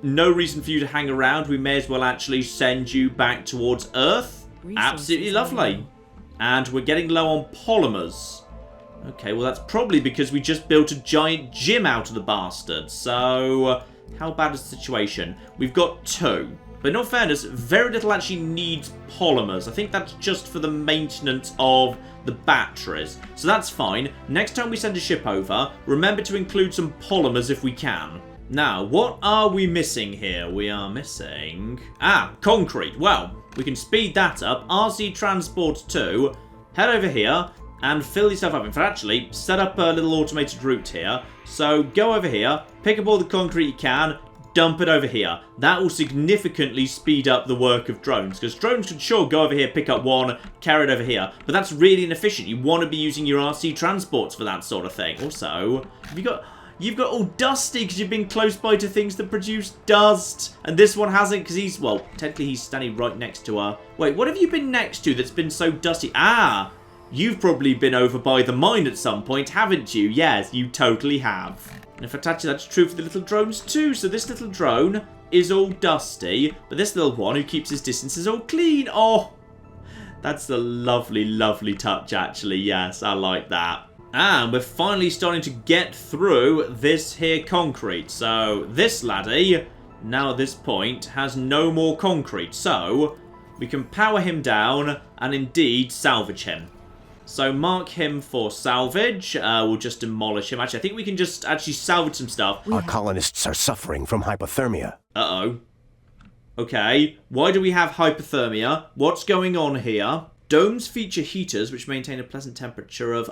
no reason for you to hang around. We may as well actually send you back towards Earth. Absolutely lovely. And we're getting low on polymers. Okay, well that's probably because we just built a giant gym out of the bastard. So, how bad is the situation? We've got 2. But in all fairness, very little actually needs polymers. I think that's just for the maintenance of the batteries. So that's fine. Next time we send a ship over, remember to include some polymers if we can. Now, what are we missing here? We are missing... concrete. Well, we can speed that up. RC Transport 2. Head over here and fill yourself up. In fact, actually, set up a little automated route here. So go over here, pick up all the concrete you can, dump it over here. That will significantly speed up the work of drones, because drones can sure go over here, pick up one, carry it over here, but that's really inefficient. You want to be using your RC transports for that sort of thing. Also, you've got all dusty because you've been close by to things that produce dust, and this one hasn't because he's, well, technically he's standing right next to her. Wait, what have you been next to that's been so dusty? You've probably been over by the mine at some point, haven't you? Yes, you totally have. And in fact, actually, that's true for the little drones too. So this little drone is all dusty, but this little one who keeps his distance is all clean. Oh, that's a lovely, lovely touch, actually. Yes, I like that. And we're finally starting to get through this here concrete. So this laddie, now at this point, has no more concrete. So we can power him down and indeed salvage him. So mark him for salvage. We'll just demolish him. Actually, I think we can just actually salvage some stuff. Our colonists are suffering from hypothermia. Uh-oh. Okay. Why do we have hypothermia? What's going on here? Domes feature heaters which maintain a pleasant temperature of...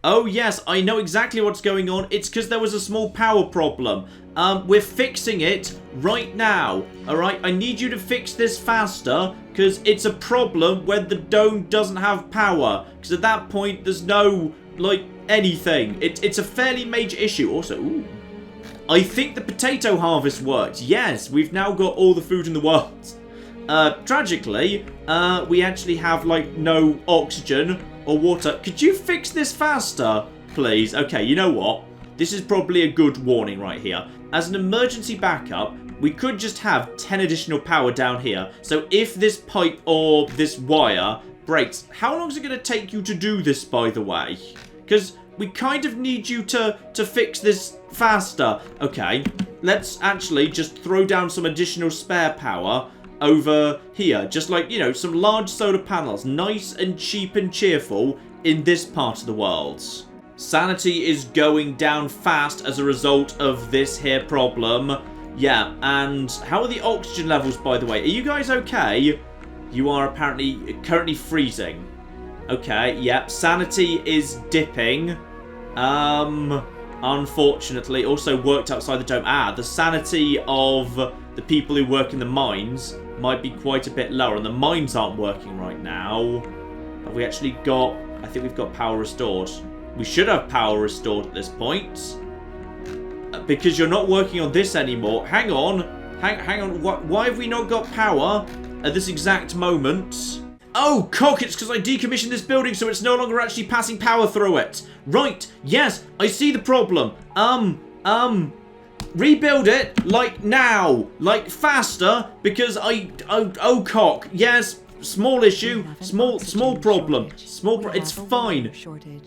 Oh, yes, I know exactly what's going on. It's because there was a small power problem. We're fixing it right now. Alright, I need you to fix this faster because it's a problem when the dome doesn't have power. Because at that point, there's no, like, anything. It's a fairly major issue. Also, ooh, I think the potato harvest worked. Yes, we've now got all the food in the world. Tragically, we actually have, like, no oxygen or water. Could you fix this faster, please? Okay, you know what? This is probably a good warning right here. As an emergency backup, we could just have 10 additional power down here. So if this pipe or this wire breaks, how long is it going to take you to do this, by the way? Because we kind of need you to fix this faster. Okay, let's actually just throw down some additional spare power over here. Just like, you know, some large solar panels. Nice and cheap and cheerful in this part of the world. Sanity is going down fast as a result of this here problem. Yeah, and how are the oxygen levels, by the way? Are you guys okay? You are apparently currently freezing. Okay, yeah, sanity is dipping. Unfortunately, also worked outside the dome. The sanity of the people who work in the mines might be quite a bit lower, and the mines aren't working right now. Have we actually got... I think we've got power restored. We should have power restored at this point. Because you're not working on this anymore. Hang on. Hang on. Why have we not got power at this exact moment? Oh, cock, it's because I decommissioned this building so it's no longer actually passing power through it. Right. Yes, I see the problem. Rebuild it, like, now. Like, faster, because oh, cock. Yes, small issue, small problem. It's fine.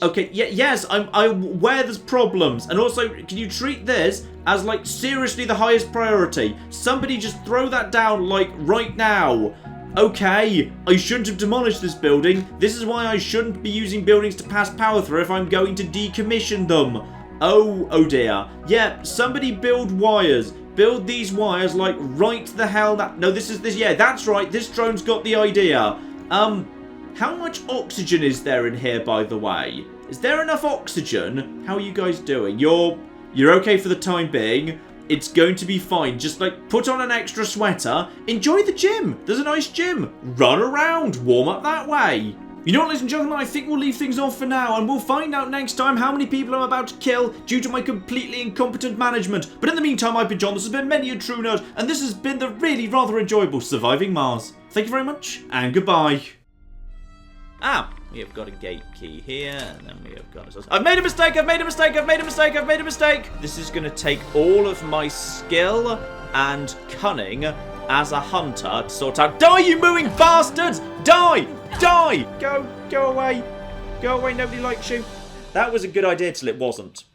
Okay, yes, I'm aware there's problems. And also, can you treat this as, like, seriously the highest priority? Somebody just throw that down, like, right now. Okay, I shouldn't have demolished this building. This is why I shouldn't be using buildings to pass power through if I'm going to decommission them. Oh dear. Yeah, somebody build wires. build these wires like right the hell that... No, yeah, that's right. This drone's got the idea. How much oxygen is there in here, by the way? Is there enough oxygen? How are you guys doing? You're okay for the time being. It's going to be fine. Just, like, put on an extra sweater. Enjoy the gym. There's a nice gym. Run around. Warm up that way. You know what, ladies and gentlemen, I think we'll leave things off for now, and we'll find out next time how many people I'm about to kill due to my completely incompetent management. But in the meantime, I've been John, this has been Many a True Nerd, and this has been the really rather enjoyable Surviving Mars. Thank you very much, and goodbye. We have got a gate key here, and then we have got... I've made a mistake, I've made a mistake, I've made a mistake, I've made a mistake! This is going to take all of my skill and cunning as a hunter to sort out... Die, you mooing bastards! Die! Die! Go away. Go away, nobody likes you. That was a good idea till it wasn't.